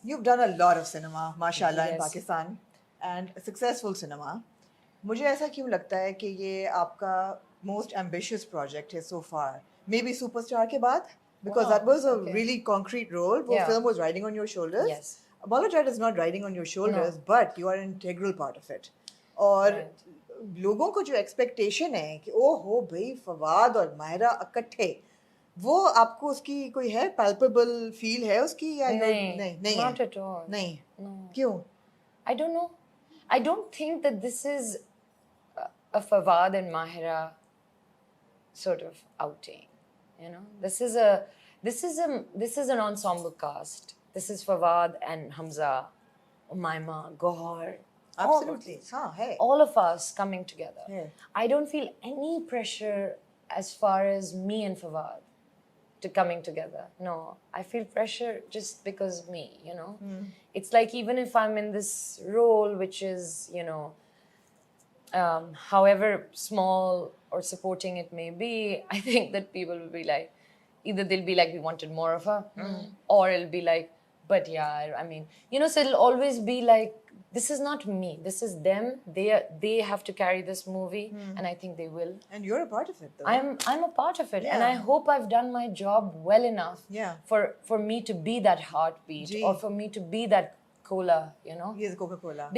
You've done a lot of cinema, mashallah, in Yes. Pakistan, and successful cinema. मुझे ऐसा क्यों लगता है कि ये आपका most ambitious project है so far? Maybe Superstar के बाद? Because Wow, that was a okay. really concrete role. वो Yeah. film was riding on your shoulders. Yes. Apollo Jad is not riding on your shoulders, No. but you are an integral part of it. और Right. लोगों को जो expectation है कि ओ हो भाई फवाद और मायरा इकट्ठे, वो आपको उसकी कोई है palpable feel है उसकी या नहीं not है? at all. नहीं No. क्यों? I don't know. I don't think that this is a Fawad and Mahira sort of outing. You know, this is an ensemble cast. This is Fawad and Hamza, Umaima, Gohar. Absolutely. हाँ है. All of us coming together. Yeah. I don't feel any pressure as far as me and Fawad to coming together. No, I feel pressure just because of me, you know. It's like even if I'm in this role, which is, you know, however small or supporting it may be, I think that people will be like, either they'll be like, we wanted more of her, or it'll be like, but yeah, I mean, you know, so it'll always be like, this is not me, this is them. They have to carry this movie, and I think they will. And you're a part of it, though. I'm a part of it, and Yeah. I hope I've done my job well enough Yeah. for me to be that heartbeat, Gee. or for me to be that cola, you know, He is Coca-Cola.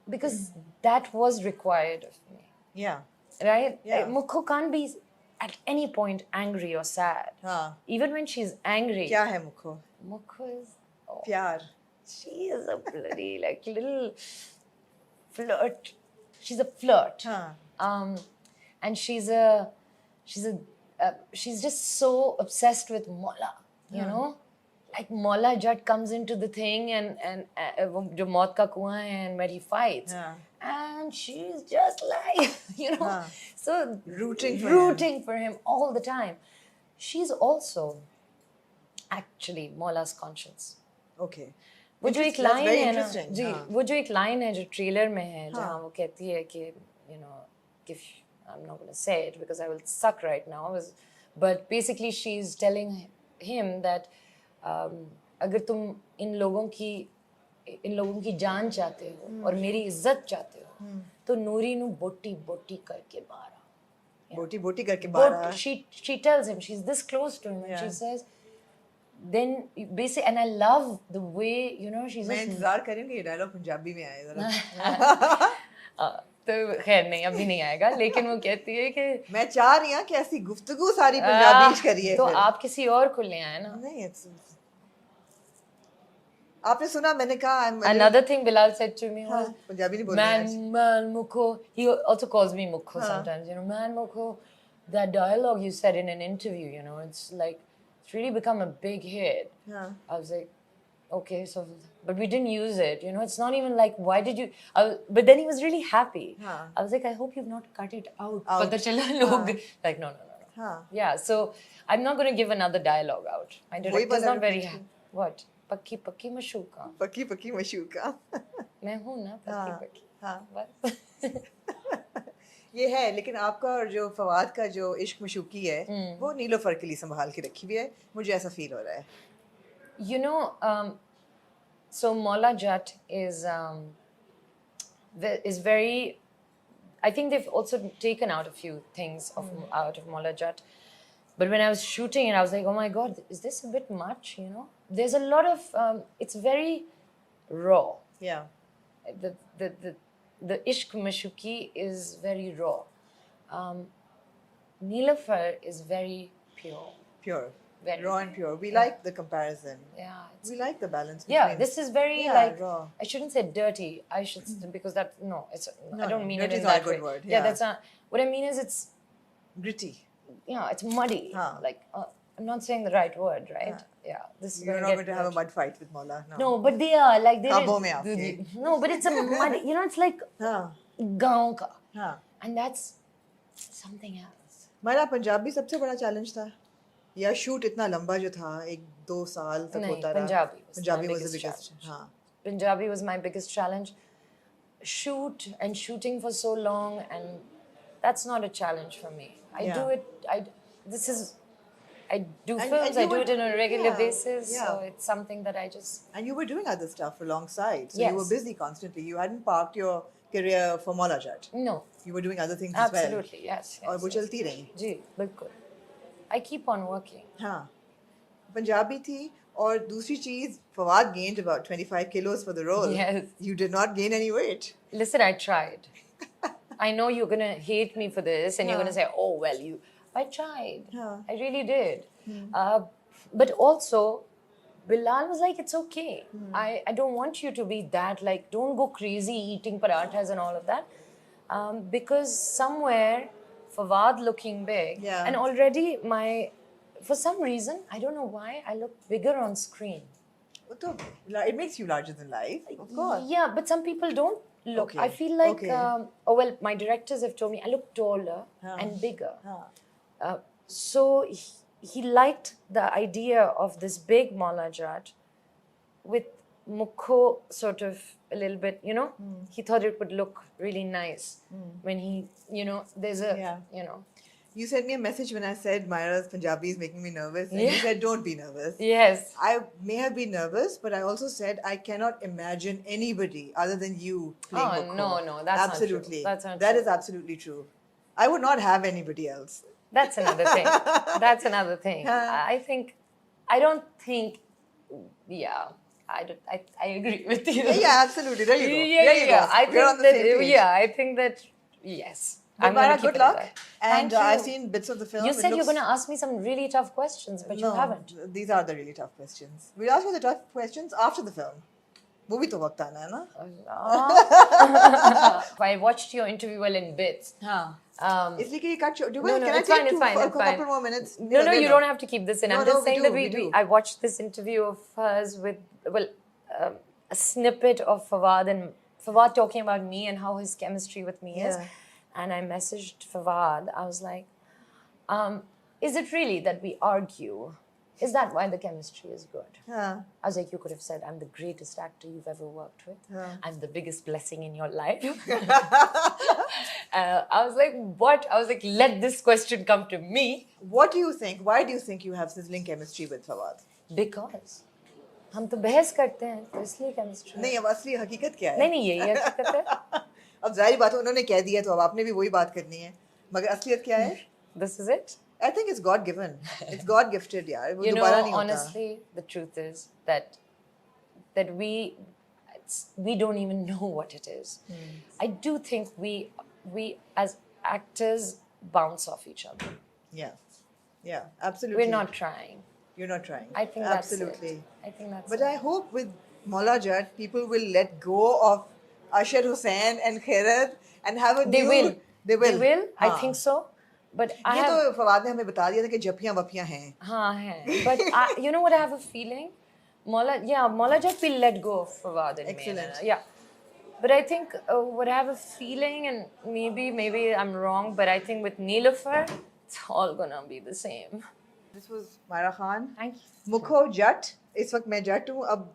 because that was required of me, Yeah. right? Yeah. Mukho can't be at any point angry or sad. हाँ. Even when she's angry, क्या है मुखो? Mukho is, oh, प्यार. she is a bloody like little flirt. She's a flirt. हाँ. And she's just so obsessed with Mola, you know, like Mola Jat comes into the thing and wo jo maut ka kuआं hai, and where he fights, and she's just like, you know, so rooting for him all the time. She's also actually Mola's conscience. Okay. वो जो एक That's line very है ना interesting. जी, हाँ. वो जो एक line है जो ट्रेलर में है, जहाँ वो कहती है कि, you know, if I'm not going to say it because I will suck right now, but basically she's telling him that अगर तुम इन लोगों की जान चाहते हो और मेरी इज्जत चाहते हो, तो नूरी नु बोटी बोटी करके बाहर आओ. बोटी बोटी करके बाहर आ. She tells him, she's this close to him, and she says, then basically, and I love the way, you know, she's मैं just इंतजार कर रही हूँ कि ये डायलॉग पंजाबी में आए जरा. तो खैर नहीं, अभी नहीं आएगा, लेकिन वो कहती है कि मैं चाह रही हूँ कि ऐसी गुफ्तगू सारी पंजाबी करिए. तो फिर. आप किसी और को ले आए ना. नहीं, आपने सुना मैंने कहा Another thing Bilal said to me was, Punjabi नहीं बोल रहे आज. man Mukho, he also calls me Mukho sometimes, you know, man Mukho, that dialogue you said in an interview, you know, it's like, it's really become a big hit. I was like, okay, so, but we didn't use it, you know, it's not even like, why did you, but then he was really happy. I was like, I hope you've not cut it out. Pata chala log, like, no. Yeah, so I'm not going to give another dialogue out. My director's not very happy. What? पक्की पक्की मशूका. पक्की पक्की मशूका. मैं हूँ ना पक्की पक्की. हाँ. बस. ये है, लेकिन आपका और जो फवाद का जो इश्क मशूकी है, वो नीलोफर के लिए संभाल के रखी हुई है. मुझे ऐसा फील हो रहा है. You know, so Mola Jat is very. I think they've also taken out a few things out of Mola Jat. But when I was shooting it, I was like, oh my God, is this a bit much, you know? There's a lot of, it's very raw. Yeah. The Ishq Mashuki is very raw. Neelafar is very pure. Pure. Very raw and pure. We like the comparison. Yeah. We like the balance between. Yeah, this is very like, raw. I shouldn't say dirty. I should, because that, no, I don't mean it dirty in is not that a good way. word. Yeah, that's not, what I mean is it's, gritty. yeah, it's muddy. Like, I'm not saying the right word, right? Yeah, this is You're not going to have a mud fight with Mola. No, but they are like they. Mein no, but it's a muddy. You know, it's like gaon ka. And that's something else. मेरा पंजाबी सबसे बड़ा challenge था या shoot इतना लंबा जो था 1-2 साल तक होता रहा. Punjabi was the biggest. हाँ. Punjabi was my biggest challenge. Shooting for so long, and that's not a challenge for me. I do it. This is I do And films, you I do were- it on a regular yeah, basis, yeah. so it's something that I just. And you were doing other stuff alongside. So you were Yes. busy constantly. You hadn't parked your career for Mola Jat. No, You were doing other things as well. absolutely, yes. और वो yes. चलती रही. जी, बिल्कुल. I keep on working. हाँ. पंजाबी थी और दूसरी चीज Fawad gained about 25 kilos for the role. Yes. You did not gain any weight. Listen, I tried. I know you're gonna hate me for this, and you're Yeah. gonna say, "Oh well, you." I tried. Yeah. I really did. But also, Bilal was like, "It's okay. I don't want you to be that. Like, don't go crazy eating parathas and all of that, because somewhere, Fawad looking big, Yeah. and already for some reason, I don't know why, I look bigger on screen. वो तो it makes you larger than life, of course. Yeah, but some people don't look. Okay, I feel like, okay. oh well, my directors have told me I look taller and bigger. हाँ. So he liked the idea of this big Mawla Jat with Mukho sort of a little bit, you know. He thought it would look really nice when he, you know, there's a, Yeah. you know. You sent me a message when I said Myra's Punjabi is making me nervous, and you Yeah. said don't be nervous. Yes. I may have been nervous, but I also said I cannot imagine anybody other than you playing Oh, Mukho. no, that's not true. absolutely. That's not That true. is absolutely true. I would not have anybody else. That's another thing. That's another thing. I think, I don't think, yeah, I agree with you. Yeah, absolutely. There you go. Yeah, there you yeah. go. I We're think on the that, same page. yeah, I think that, yes. But I'm gonna Myra, keep good it at luck. that. And Thank you. I've seen bits of the film. You It said you're looks- going to ask me some really tough questions, but you No, haven't. These are the really tough questions. We'll ask you the tough questions after the film. वो भी तो वक्त आना है ना? I watched your interview well in bits. हाँ. Um, इसलिए कि ये cut short. no, Can I it's take fine, it's fine, a it's fine. couple more minutes? No, you don't have to keep this in. No, I'm no, just we saying do, that we do. I watched this interview of hers with, well, a snippet of Fawad and Fawad talking about me and how his chemistry with me is. Yeah. And I messaged Fawad. I was like, is it really that we argue? Is that why the chemistry is good? हाँ. I was like, you could have said, I'm the greatest actor you've ever worked with. Yeah. I'm the biggest blessing in your life. I was like, what? I was like, let this question come to me. What do you think? Why do you think you have sizzling chemistry with Fawad? Because हम तो बहस करते हैं तो इसलिए chemistry नहीं अब असली हकीकत क्या है? नहीं नहीं यही हकीकत है. अब जाहिर बात है उन्होंने कह दिया तो अब आपने भी वही बात करनी है. मगर असलियत क्या है? This is it. I think it's God given. It's God gifted यार. वो You know, दोबारा नहीं होता. honestly, the truth is that we don't even know what it is. I do think we as actors bounce off each other. Yeah. Yeah, absolutely. We're not trying. You're not trying. I think that's absolutely. it. I think that's But it. I hope with Mola Jat, people will let go of Asher Hussain and Khairat and have a They new... will. They will. They will. I हाँ. think so. But I ये have. तो फवाद ने हमें बता दिया था कि जपियां वपियां हैं. हाँ है. But you know what? I have a feeling. Mola Jat will let go of Fawad and me. Excellent. Yeah. But I think what I have a feeling, and maybe I'm wrong, but I think with Neelofer, it's all gonna be the same. This was Myra Khan. Thank you. Mukho Jat. इस वक्त मैं जट हूँ अब